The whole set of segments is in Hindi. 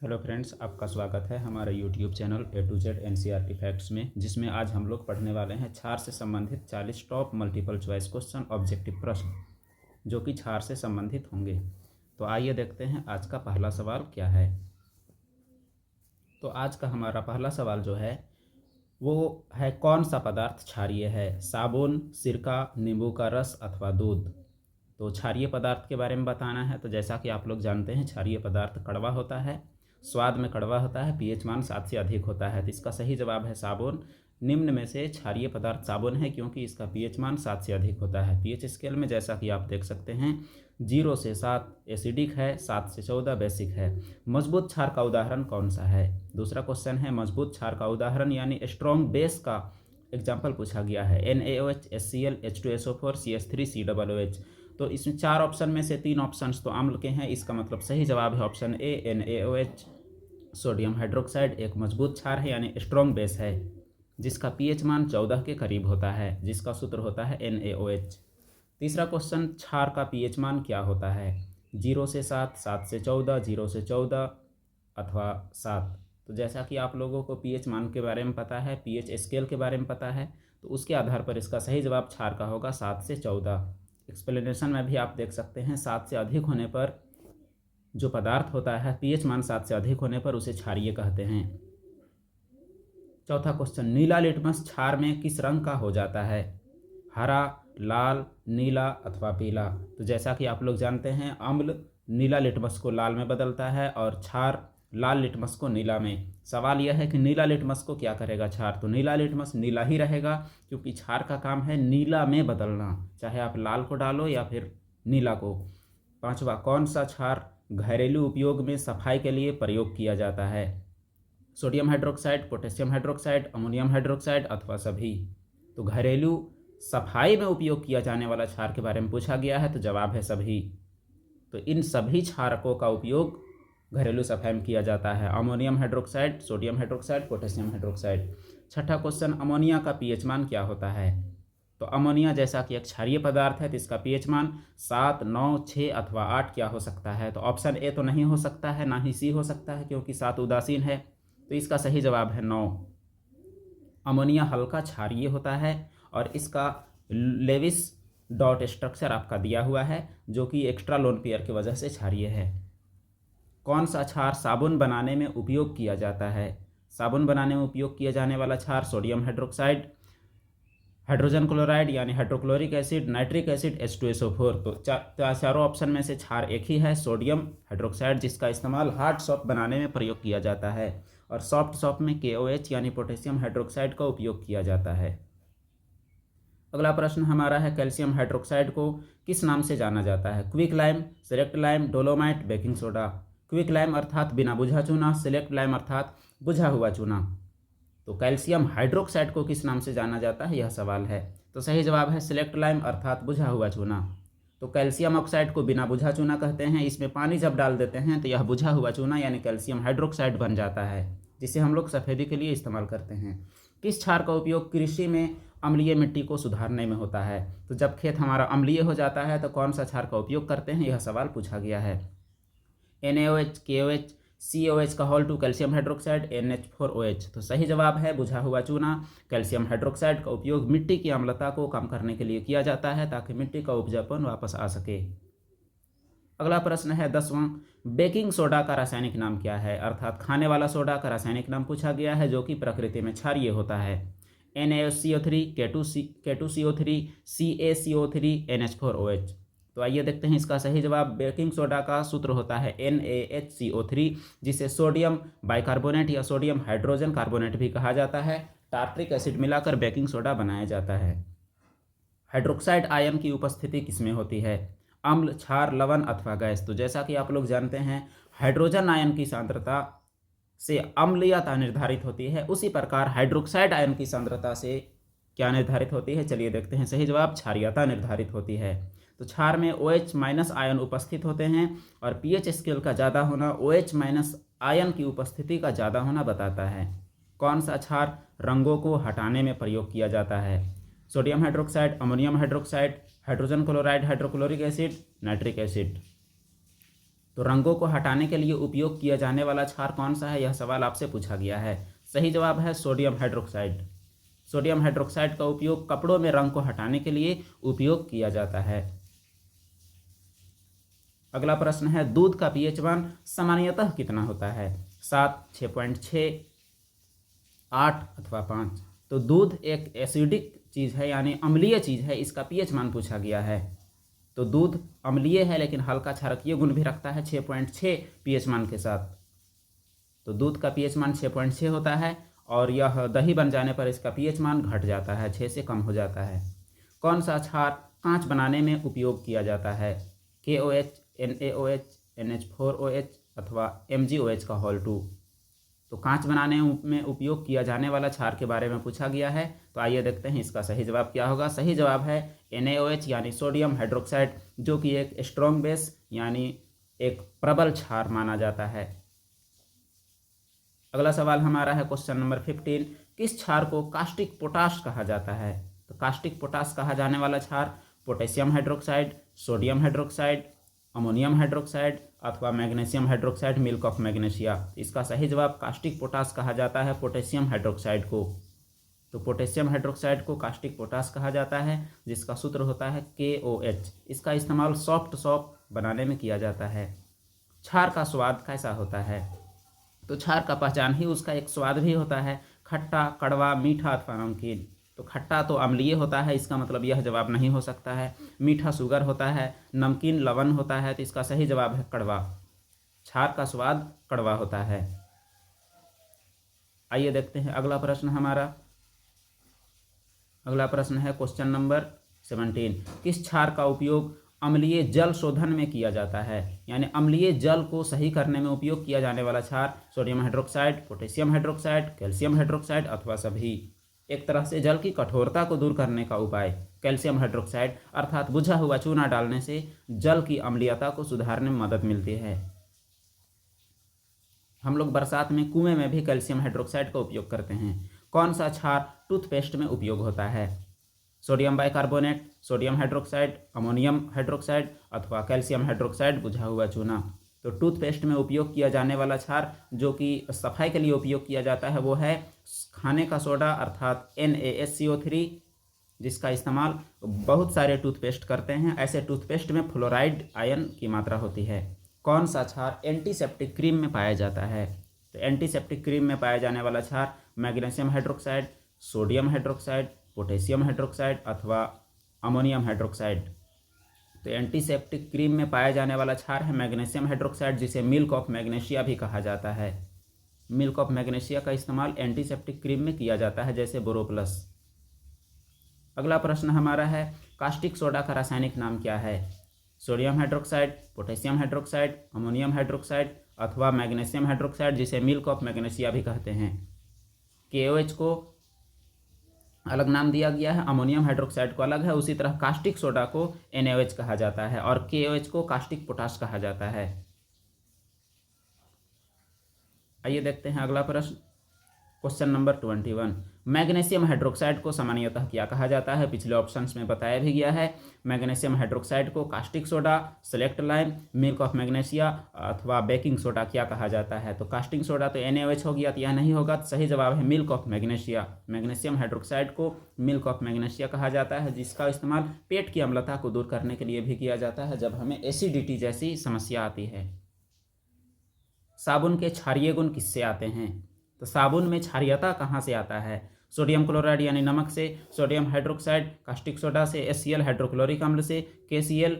हेलो फ्रेंड्स, आपका स्वागत है हमारे YouTube channel A to Z NCERT facts में, जिसमें आज हम लोग पढ़ने वाले हैं क्षार से संबंधित 40 top multiple choice question objective प्रश्न जो कि क्षार से संबंधित होंगे। तो आइए देखते हैं आज का पहला सवाल क्या है। तो आज का हमारा पहला सवाल जो है वो है, कौन सा पदार्थ क्षारीय है? साबुन, सिरका, नींबू का रस अथवा दूध। तो क्षारीय पदार्थ के बारे में बताना है। तो जैसा कि आप लोग जानते हैं, क्षारीय पदार्थ कड़वा होता है, स्वाद में कड़वा होता है, पीएच मान 7 से अधिक होता है। तो इसका सही जवाब है साबुन। निम्न में से क्षारीय पदार्थ साबुन है क्योंकि इसका पीएच मान 7 से अधिक होता है। पीएच स्केल में जैसा कि आप देख सकते हैं 0 से 7 एसिडिक है, 7 से 14 बेसिक है। मजबूत क्षार का उदाहरण कौन सा है? दूसरा क्वेश्चन है, मजबूत क्षार का उदाहरण यानी स्ट्रॉन्ग बेस का एग्जाम्पल पूछा गया है। NaOH, HCl, H2SO4, CH3, COOH। तो इसमें 4 ऑप्शन में से 3 ऑप्शंस तो अम्ल के हैं। इसका मतलब सही जवाब है option A, NaOH। Sodium hydroxide एक मजबूत क्षार है यानी स्ट्रॉन्ग बेस है, जिसका पीएच मान 14 के करीब होता है, जिसका सूत्र होता है NaOH। तीसरा क्वेश्चन, क्षार का पीएच मान क्या होता है? 0 से 7, 7 से 14, 0 से 14 अथवा 7। तो जैसा कि आप लोगों को पीएच मान के बारे में पता है, पीएच स्केल के बारे में पता है, तो उसके आधार पर इसका सही जवाब क्षार का होगा 7 से 14। एक्सप्लेनेशन में भी आप देख सकते हैं 7 से अधिक होने पर जो पदार्थ होता है, पीएच मान 7 से अधिक होने पर उसे क्षारीय कहते हैं। चौथा क्वेश्चन, नीला लिटमस क्षार में किस रंग का हो जाता है? हरा, लाल, नीला अथवा पीला। तो जैसा कि आप लोग जानते हैं, अम्ल नीला लिटमस को लाल में बदलता है और क्षार लाल लिटमस को नीला में। सवाल यह है कि नीला लिटमस को क्या करेगा क्षार? तो नीला लिटमस नीला ही रहेगा क्योंकि क्षार का काम है नीला में बदलना, चाहे आप लाल को डालो या फिर नीला को। पांचवा, कौन सा क्षार घरेलू उपयोग में सफाई के लिए प्रयोग किया जाता है? Sodium hydroxide, potassium hydroxide, ammonium hydroxide अथवा सभी। तो घरेलू सफाई में उपयोग किया जाने वाला क्षार के बारे में पूछा गया है, तो जवाब है सभी। तो इन सभी क्षारकों का उपयोग घरेलू सफाई में किया जाता है। Ammonium hydroxide, sodium hydroxide, potassium hydroxide. छठा क्वेश्चन, अमोनिया का पीएच मान क्या होता है? तो अमोनिया जैसा कि एक क्षारीय पदार्थ है, तो इसका पीएच मान 7, 9, 6 अथवा 8 क्या हो सकता है? तो ऑप्शन ए तो नहीं हो सकता है, ना ही सी हो सकता है क्योंकि 7 उदासीन है। तो इसका सही जवाब है 9। अमोनिया हल्का क्षारीय होता है और इसका लेविस डॉट स्ट्रक्चर आपका दिया हुआ है जो कि एक्स्ट्रा लोन पेयर की वजह से क्षारीय है। कौन सा क्षार साबुन बनाने में उपयोग किया जाता है? साबुन बनाने में उपयोग किया जाने वाला क्षार सोडियम हाइड्रोक्साइड, हाइड्रोजन क्लोराइड यानी hydrochloric acid, nitric acid, H2SO4। तो चारों ऑप्शन में से क्षार एक ही है, सोडियम हाइड्रोक्साइड, जिसका इस्तेमाल हार्ड सॉप बनाने में प्रयोग किया जाता है और सॉफ्ट सॉप में KOH यानी पोटेशियम हाइड्रोक्साइड का उपयोग किया जाता है। अगला प्रश्न हमारा है, कैल्शियम हाइड्रोक्साइड को किस नाम से जाना जाता है? Quick lime, select lime, dolomite, baking soda. Quick lime अर्थात बिना बुझा चूना, सेलेक्ट लाइम अर्थात बुझा हुआ चूना। तो कैल्शियम हाइड्रोक्साइड को किस नाम से जाना जाता है, यह सवाल है। तो सही जवाब है सेलेक्ट लाइम अर्थात बुझा हुआ चूना। तो कैल्शियम ऑक्साइड को बिना बुझा चूना कहते हैं। इसमें पानी जब डाल देते हैं तो यह बुझा हुआ चूना यानी कैल्शियम हाइड्रोक्साइड बन जाता है, जिसे हम लोग सफ़ेदी के लिए इस्तेमाल करते हैं। किस क्षार का उपयोग कृषि में अम्लीय मिट्टी को सुधारने में होता है? तो जब खेत हमारा अम्लीय हो जाता है तो कौन सा क्षार का उपयोग करते हैं, यह सवाल पूछा गया है। NaOH, KOH, COH का whole two calcium hydroxide, NH4OH। तो सही जवाब है बुझा हुआ चूना। कैल्शियम हाइड्रोक्साइड का उपयोग मिट्टी की अम्लता को कम करने के लिए किया जाता है ताकि मिट्टी का उपजाऊपन वापस आ सके। अगला प्रश्न है 10वां, बेकिंग सोडा का रासायनिक नाम क्या है? अर्थात खाने वाला सोडा का रासायनिक नाम पूछा गया है जो कि प्रकृति में क्षारीय होता है। NaOCO3, K2CO3, CaCO3, NH4OH। तो आइए देखते हैं इसका सही जवाब। बेकिंग सोडा का सूत्र होता है NaHCO3, जिसे सोडियम बाइकार्बोनेट या सोडियम हाइड्रोजन कार्बोनेट भी कहा जाता है। टार्ट्रिक एसिड मिलाकर बेकिंग सोडा बनाया जाता है। हाइड्रोक्साइड आयन की उपस्थिति किसमें होती है? अम्ल, क्षार, लवण अथवा गैस। तो जैसा कि आप लोग जानते हैं, हाइड्रोजन आयन की सांद्रता से अम्लीयता निर्धारित होती है, उसी प्रकार हाइड्रोक्साइड आयन की सांद्रता से क्या निर्धारित होती है? चलिए देखते हैं। सही जवाब क्षारीयता निर्धारित होती है। तो क्षार में OH- आयन उपस्थित होते हैं और पीएच स्केल का ज़्यादा होना OH- आयन की उपस्थिति का ज़्यादा होना बताता है। कौन सा क्षार रंगों को हटाने में प्रयोग किया जाता है? Sodium hydroxide, ammonium hydroxide, hydrogen chloride, hydrochloric acid, nitric acid. तो रंगों को हटाने के लिए उपयोग किया जाने वाला क्षार कौन सा है, यह सवाल आपसे पूछा गया है। सही जवाब है सोडियम हाइड्रोक्साइड। सोडियम हाइड्रोक्साइड का उपयोग कपड़ों में रंग को हटाने के लिए उपयोग किया जाता है। अगला प्रश्न है, दूध का पीएच मान सामान्यतः कितना होता है? 7, 6.6, 8 अथवा 5। तो दूध एक एसिडिक चीज़ है, यानी अम्लीय चीज़ है, इसका पीएच मान पूछा गया है। तो दूध अम्लीय है लेकिन हल्का क्षारकीय गुण भी रखता है 6.6 पीएच मान के साथ। तो दूध का पीएच मान 6.6 होता है और यह दही बन जाने पर इसका पीएच मान घट जाता है, 6 से कम हो जाता है। कौन सा क्षार कांच बनाने में उपयोग किया जाता है? KOH, NaOH, NH4OH अथवा MgOH का होल 2। तो कांच बनाने में उपयोग किया जाने वाला क्षार के बारे में पूछा गया है। तो आइए देखते हैं इसका सही जवाब क्या होगा। सही जवाब है NaOH यानी सोडियम हाइड्रोक्साइड, जो कि एक स्ट्रॉन्ग बेस यानी एक प्रबल क्षार माना जाता है। अगला सवाल हमारा है क्वेश्चन नंबर 15, किस क्षार को कास्टिक पोटाश कहा जाता है? तो कास्टिक पोटाश कहा जाने वाला क्षार potassium hydroxide, sodium hydroxide, ammonium hydroxide अथवा magnesium hydroxide, milk of magnesia. इसका सही जवाब कास्टिक पोटाश कहा जाता है पोटेशियम हाइड्रोक्साइड को। तो पोटेशियम हाइड्रोक्साइड को कास्टिक पोटाश कहा जाता है, जिसका सूत्र होता है KOH। इसका इस्तेमाल सॉफ्ट सॉप बनाने में किया जाता है। क्षार का स्वाद कैसा होता है? तो क्षार का पहचान ही उसका एक स्वाद भी होता है, खट्टा, कड़वा, मीठा अथवा नमकीन। तो खट्टा तो अम्लीय होता है, इसका मतलब यह जवाब नहीं हो सकता है। मीठा शुगर होता है, नमकीन लवण होता है, तो इसका सही जवाब है कड़वा। क्षार का स्वाद कड़वा होता है। आइए देखते हैं अगला प्रश्न हमारा। अगला प्रश्न है क्वेश्चन नंबर 17, किस क्षार का उपयोग अम्लीय जल शोधन में किया जाता है? यानी अम्लीय जल को सही करने में उपयोग किया जाने वाला क्षार sodium hydroxide, potassium hydroxide, calcium hydroxide अथवा सभी। एक तरह से जल की कठोरता को दूर करने का उपाय कैल्शियम हाइड्रोक्साइड अर्थात बुझा हुआ चूना डालने से जल की अम्लीयता को सुधारने में मदद मिलती है। हम लोग बरसात में कुएं में भी कैल्शियम हाइड्रोक्साइड का उपयोग करते हैं। कौन सा क्षार टूथपेस्ट में उपयोग होता है? Sodium bicarbonate, sodium hydroxide, ammonium hydroxide अथवा कैल्शियम हाइड्रोक्साइड बुझा हुआ चूना। तो टूथपेस्ट में उपयोग किया जाने वाला क्षार जो कि सफाई के लिए उपयोग किया जाता है वो है खाने का सोडा अर्थात NaSCO3, जिसका इस्तेमाल बहुत सारे टूथपेस्ट करते हैं। ऐसे टूथपेस्ट में फ्लोराइड आयन की मात्रा होती है। कौन सा क्षार एंटीसेप्टिक क्रीम में पाया जाता है? तो एंटीसेप्टिक क्रीम में पाया जाने वाला क्षार magnesium hydroxide, sodium hydroxide, potassium hydroxide अथवा अमोनियम हाइड्रोक्साइड। तो एंटीसेप्टिक क्रीम में पाया जाने वाला क्षार है मैग्नीशियम हाइड्रोक्साइड, जिसे मिल्क ऑफ मैग्नीशिया भी कहा जाता है। मिल्क ऑफ मैग्नीशिया का इस्तेमाल एंटीसेप्टिक क्रीम में किया जाता है, जैसे बोरोप्लस। अगला प्रश्न हमारा है, कास्टिक सोडा का रासायनिक नाम क्या है? Sodium hydroxide, potassium hydroxide, ammonium hydroxide अथवा मैग्नीशियम हाइड्रोक्साइड, जिसे मिल्क ऑफ मैग्नीशिया भी कहते हैं। KOH को अलग नाम दिया गया है, अमोनियम हाइड्रोक्साइड को अलग है। उसी तरह कास्टिक सोडा को NaOH कहा जाता है और KOH को कास्टिक पोटाश कहा जाता है। आइए देखते हैं अगला प्रश्न, क्वेश्चन नंबर 21, मैग्नीशियम हाइड्रोक्साइड को सामान्यतः क्या कहा जाता है? पिछले ऑप्शंस में बताया भी गया है। मैग्नीशियम हाइड्रोक्साइड को caustic soda, select lime, milk of magnesia अथवा बेकिंग सोडा क्या कहा जाता है? तो कास्टिक सोडा तो NaOH हो गया, तो यह नहीं होगा। तो सही जवाब है milk of magnesia. Magnesium hydroxide को मिल्क ऑफ मैग्नीशिया कहा जाता है, जिसका इस्तेमाल पेट की अम्लता को दूर करने के लिए भी किया जाता है जब हमें एसिडिटी जैसी समस्या आती है। साबुन के क्षारीय गुण किससे आते हैं? तो साबुन में क्षारीयता कहाँ से आता है? सोडियम क्लोराइड यानी नमक से, सोडियम हाइड्रोक्साइड कास्टिक सोडा से, HCl हाइड्रोक्लोरिक अम्ल से, KCl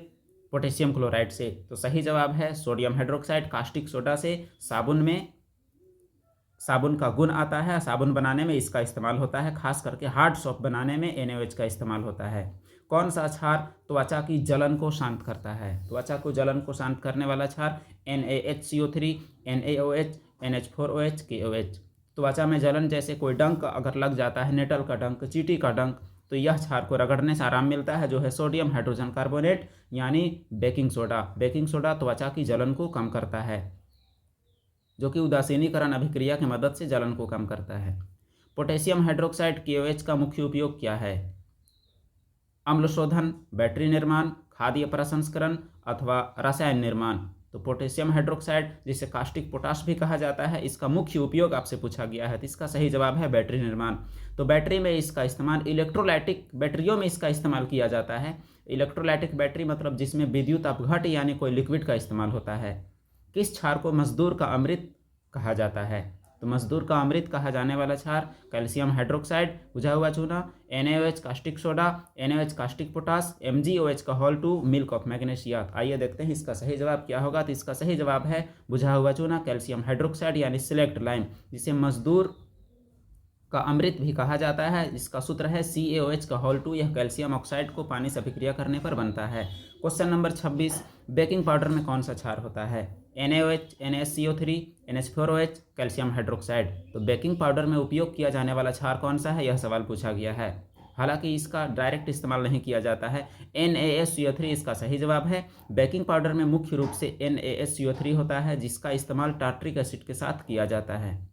पोटेशियम क्लोराइड से। तो सही जवाब है सोडियम हाइड्रोक्साइड कास्टिक सोडा से साबुन में साबुन का गुण आता है। साबुन बनाने में इसका इस्तेमाल होता है, खास करके हार्ड सोप बनाने में NaOH का इस्तेमाल होता है। कौन सा क्षार त्वचा की जलन को शांत करता है? त्वचा को जलन को शांत करने वाला क्षार NaHCO3, NaOH, NH4OH, KOH। त्वचा में जलन जैसे कोई डंक अगर लग जाता है, नेटल का डंक, चींटी का डंक, तो यह क्षार को रगड़ने से आराम मिलता है, जो है सोडियम हाइड्रोजन कार्बोनेट यानी बेकिंग सोडा। बेकिंग सोडा त्वचा की जलन को कम करता है, जो कि उदासीनीकरण अभिक्रिया की मदद से जलन को कम करता है। पोटेशियम हाइड्रोक्साइड KOH का मुख्य उपयोग क्या है? अम्ल शोधन, बैटरी निर्माण, खाद्य प्रसंस्करण अथवा रसायन निर्माण। तो पोटेशियम हाइड्रोक्साइड, जिसे कास्टिक पोटाश भी कहा जाता है, इसका मुख्य उपयोग आपसे पूछा गया है, तो इसका सही जवाब है बैटरी निर्माण। तो बैटरी में इसका इस्तेमाल, इलेक्ट्रोलाइटिक बैटरियों में इसका इस्तेमाल किया जाता है। इलेक्ट्रोलाइटिक बैटरी मतलब जिसमें विद्युत अपघट्य यानी कोई लिक्विड का इस्तेमाल होता है। किस क्षार को मजदूर का अमृत कहा जाता है? तो मजदूर का अमृत कहा जाने वाला क्षार कैल्शियम हाइड्रोक्साइड, बुझा हुआ चूना, NaOH caustic soda, NaOH caustic potash, MgOH का होल 2 मिल्क ऑफ मैग्नीशिया। आइए देखते हैं इसका सही जवाब क्या होगा। तो इसका सही जवाब है बुझा हुआ चूना कैल्शियम हाइड्रोक्साइड यानी सिलेक्ट लाइम, जिसे मजदूर का अमृत भी कहा जाता है। इसका सूत्र है CaOH का होल 2। यह कैल्शियम ऑक्साइड को पानी से अभिक्रिया करने पर बनता है। क्वेश्चन नंबर 26, बेकिंग पाउडर में कौन सा क्षार होता है? NaOH, NaSCO3, NH4OH, calcium hydroxide. तो बेकिंग पाउडर में उपयोग किया जाने वाला क्षार कौन सा है, यह सवाल पूछा गया है। हालांकि इसका डायरेक्ट इस्तेमाल नहीं किया जाता है। NaSCO3 इसका सही जवाब है। बेकिंग पाउडर में मुख्य रूप से NaSCO3 होता है, जिसका इस्तेमाल टार्ट्रिक एसिड के साथ किया जाता है।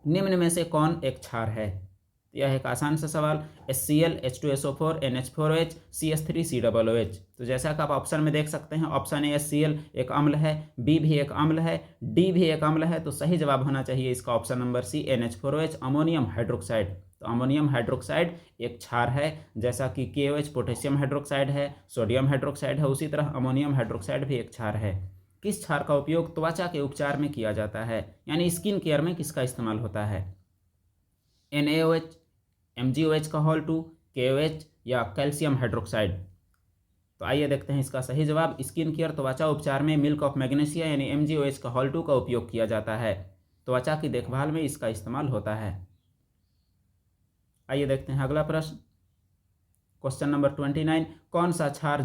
निम्न में से कौन एक क्षार है? यह एक आसान सा सवाल। HCl, H2SO4, NH4OH, CH3COOH। तो जैसा कि आप ऑप्शन में देख सकते हैं, ऑप्शन ए HCl एक अम्ल है, बी भी एक अम्ल है, डी भी एक अम्ल है। तो सही जवाब होना चाहिए इसका option number C, NH4OH ammonium hydroxide. तो अमोनियम हाइड्रोक्साइड एक क्षार है। जैसा कि KOH पोटेशियम हाइड्रोक्साइड है, सोडियम हाइड्रोक्साइड है, उसी तरह अमोनियम हाइड्रोक्साइड भी एक क्षार है। किस क्षार का उपयोग त्वचा के उपचार में किया जाता है, यानी स्किन केयर में किसका इस्तेमाल होता है? NaOH, MgOH का होल 2, KOH या कैल्शियम हाइड्रोक्साइड। तो आइए देखते हैं इसका सही जवाब। स्किन केयर त्वचा उपचार में मिल्क ऑफ मैग्नीशिया यानी MgOH का होल 2 का उपयोग किया जाता है। त्वचा की देखभाल में इसका इस्तेमाल होता है। आइए देखते हैं अगला प्रश्न। क्वेश्चन नंबर 29, कौन सा क्षार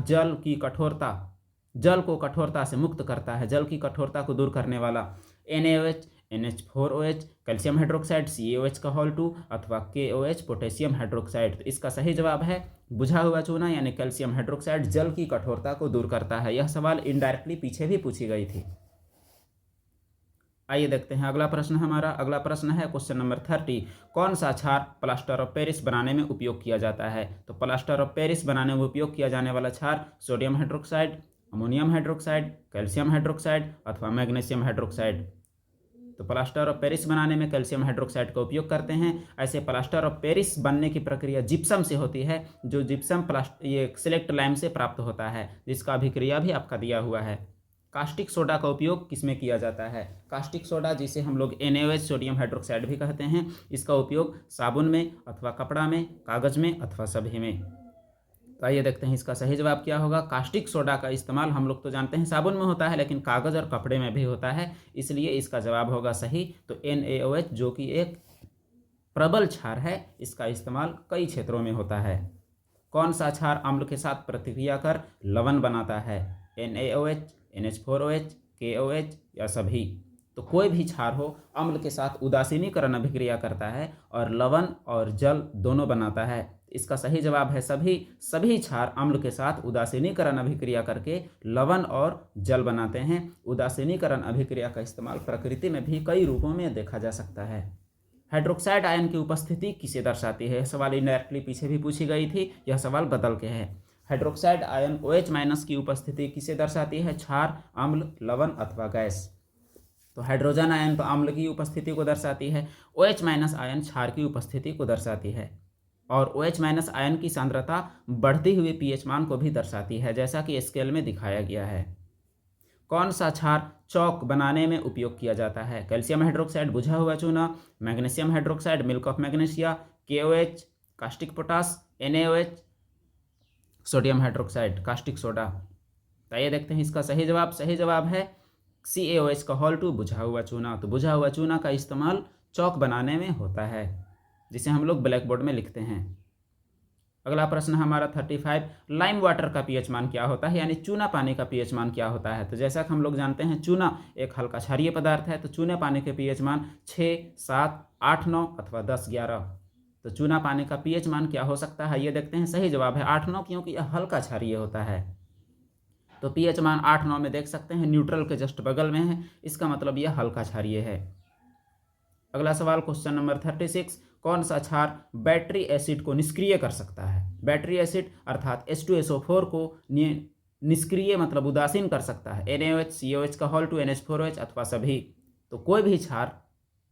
जल को कठोरता से मुक्त करता है, जल की कठोरता को दूर करने वाला? NaOH, NH4OH, calcium hydroxide, CaOH का होल 2 अथवा KOH पोटेशियम हाइड्रोक्साइड। तो इसका सही जवाब है बुझा हुआ चूना यानी कैल्शियम हाइड्रोक्साइड जल की कठोरता को दूर करता है। यह सवाल इनडायरेक्टली पीछे भी पूछी गई थी। आइए देखते हैं अगला प्रश्न। हमारा अगला प्रश्न है क्वेश्चन नंबर 30, कौन सा क्षार प्लास्टर ऑफ पेरिस बनाने में उपयोग किया जाता है? तो प्लास्टर ऑफ पेरिस बनाने में उपयोग किया जाने वाला क्षार sodium hydroxide, ammonium hydroxide, calcium hydroxide अथवा मैग्नीशियम हाइड्रोक्साइड। तो प्लास्टर ऑफ पेरिस बनाने में कैल्शियम हाइड्रोक्साइड का उपयोग करते हैं। ऐसे प्लास्टर ऑफ पेरिस बनने की प्रक्रिया जिप्सम से होती है, जो जिप्सम ये सिलेक्ट लाइम से प्राप्त होता है, जिसका अभिक्रिया भी आपका दिया हुआ है। कास्टिक सोडा का उपयोग किसमें किया जाता है? कास्टिक सोडा, जिसे हम लोग NaOH सोडियम हाइड्रोक्साइड भी कहते हैं, इसका उपयोग साबुन में अथवा कपड़ा में, कागज में अथवा सभी में। तो आइए देखते हैं इसका सही जवाब क्या होगा। कास्टिक सोडा का इस्तेमाल हम लोग तो जानते हैं साबुन में होता है, लेकिन कागज और कपड़े में भी होता है, इसलिए इसका जवाब होगा सही। तो NaOH जो कि एक प्रबल क्षार है, इसका इस्तेमाल कई क्षेत्रों में होता है। कौन सा क्षार अम्ल के साथ प्रतिक्रिया कर लवण बनाता है? NaOH, NH4OH, KOH या सभी? तो कोई भी क्षार हो अम्ल के साथ उदासीनीकरण अभिक्रिया करता है और लवण और जल दोनों बनाता है। इसका सही जवाब है सभी क्षार अम्ल के साथ उदासीनीकरण अभिक्रिया करके लवण और जल बनाते हैं। उदासीनीकरण अभिक्रिया का इस्तेमाल प्रकृति में भी कई रूपों में देखा जा सकता है। हाइड्रोक्साइड आयन की उपस्थिति किसे दर्शाती है? यह सवाल इनडायरेक्टली पीछे भी पूछी गई थी, यह सवाल बदल के है। हाइड्रोक्साइड आयन OH- की उपस्थिति किसे दर्शाती है? क्षार, अम्ल, लवण अथवा गैस? तो हाइड्रोजन आयन तो अम्ल की उपस्थिति को दर्शाती है, OH- आयन क्षार की उपस्थिति को दर्शाती है, और OH- आयन की सांद्रता बढ़ती हुई pH मान को भी दर्शाती है, जैसा कि स्केल में दिखाया गया है। कौन सा क्षार चौक बनाने में उपयोग किया जाता है? कैल्शियम हाइड्रोक्साइड बुझा हुआ चूना, magnesium hydroxide milk of magnesia, KOH caustic potash, NaOH sodium hydroxide caustic soda. तो ये देखते हैं इसका सही जवाब। सही जवाब है CaOH का होल 2 बुझा हुआ चूना। तो बुझा हुआ चूना का इस्तेमाल चौक बनाने में होता है, जिसे हम लोग ब्लैक बोर्ड में लिखते हैं। अगला प्रश्न हमारा 35, लाइम वाटर का pH मान क्या होता है, यानी चूना पानी का pH मान क्या होता है? तो जैसा कि हम लोग जानते हैं चूना एक हल्का क्षारीय पदार्थ है, तो चूना पानी के pH मान 6, 7, 8, 9 अथवा 10, 11। तो चूना पानी का pH मान क्या हो सकता है, ये देखते हैं। सही जवाब है 8, 9, क्योंकि यह हल्का क्षारीय होता है। तो pH मान 8, 9 में देख सकते हैं, न्यूट्रल के जस्ट बगल में है, इसका मतलब यह हल्का क्षारीय है। अगला सवाल क्वेश्चन नंबर 36, कौन सा क्षार बैटरी एसिड को निष्क्रिय कर सकता है? बैटरी एसिड अर्थात H2SO4 को निष्क्रिय मतलब उदासीन कर सकता है, NaOH, COH का होल 2, NH4OH अथवा सभी। तो कोई भी क्षार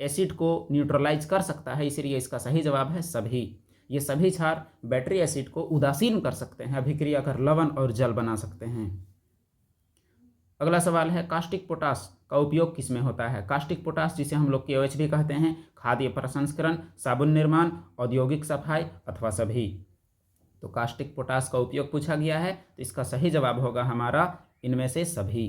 एसिड को न्यूट्रलाइज कर सकता है, इसलिए इसका सही जवाब है सभी। ये सभी क्षार बैटरी एसिड को उदासीन कर सकते हैं, अभिक्रिया कर लवण और जल बना सकते हैं। अगला सवाल है कास्टिक पोटास का उपयोग किसमें होता है? कास्टिक पोटास जिसे हम लोग KOH भी कहते हैं, खाद्य प्रसंस्करण, साबुन निर्माण, औद्योगिक सफाई अथवा सभी। तो कास्टिक पोटास का उपयोग पूछा गया है, तो इसका सही जवाब होगा हमारा इनमें से सभी।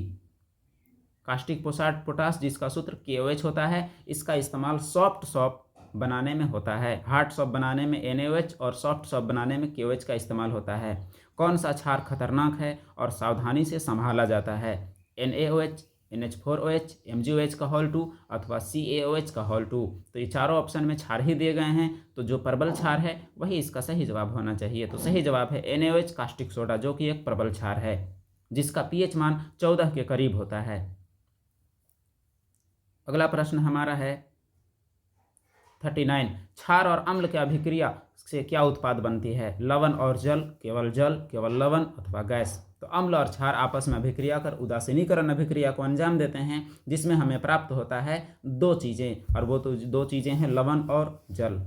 कास्टिक पोटास जिसका सूत्र KOH होता है, इसका इस्तेमाल सॉफ्ट सॉप बनाने में होता है। हार्ड सॉप बनाने में NaOH और सॉफ्ट सॉप बनाने में KOH का इस्तेमाल होता है। कौन सा क्षार खतरनाक है और सावधानी से संभाला जाता है? NaOH, NH4OH, MgOH का होल 2 अथवा CaOH का होल 2। तो ये चारों ऑप्शन में क्षार ही दिए गए हैं, तो जो प्रबल क्षार है वही इसका सही जवाब होना चाहिए। तो सही जवाब है NaOH कास्टिक सोडा, जो कि एक प्रबल क्षार है जिसका pH मान 14 के करीब होता है। अगला प्रश्न हमारा है 39। क्षार और अम्ल की अभिक्रिया से क्या उत्पाद बनती है? लवण और जल, केवल लवण अथवा गैस। तो अम्ल और क्षार आपस में अभिक्रिया कर उदासीनीकरण अभिक्रिया को अंजाम देते हैं, जिसमें हमें प्राप्त होता है दो चीज़ें, और वो तो दो चीज़ें हैं लवण और जल।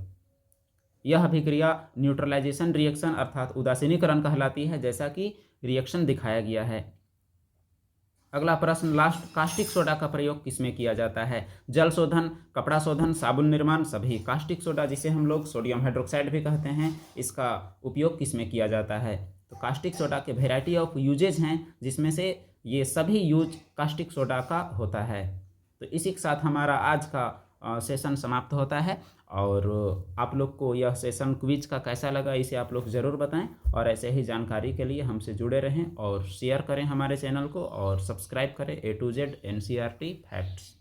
यह अभिक्रिया न्यूट्रलाइजेशन रिएक्शन अर्थात उदासीनीकरण कहलाती है, जैसा कि रिएक्शन दिखाया गया है। अगला प्रश्न लास्ट, कास्टिक सोडा का प्रयोग किसमें किया जाता है? जल शोधन, कपड़ा शोधन, साबुन निर्माण, सभी। कास्टिक सोडा जिसे हम लोग सोडियम हाइड्रोक्साइड भी कहते हैं, इसका उपयोग किसमें किया जाता है? तो कास्टिक सोडा के वेराइटी ऑफ यूजेज हैं, जिसमें से ये सभी यूज कास्टिक सोडा का होता है। तो इसी के साथ हमारा आज का सेशन समाप्त होता है, और आप लोग को यह सेशन क्विज का कैसा लगा इसे आप लोग ज़रूर बताएं, और ऐसे ही जानकारी के लिए हमसे जुड़े रहें और शेयर करें हमारे चैनल को, और सब्सक्राइब करें A to Z NCERT facts.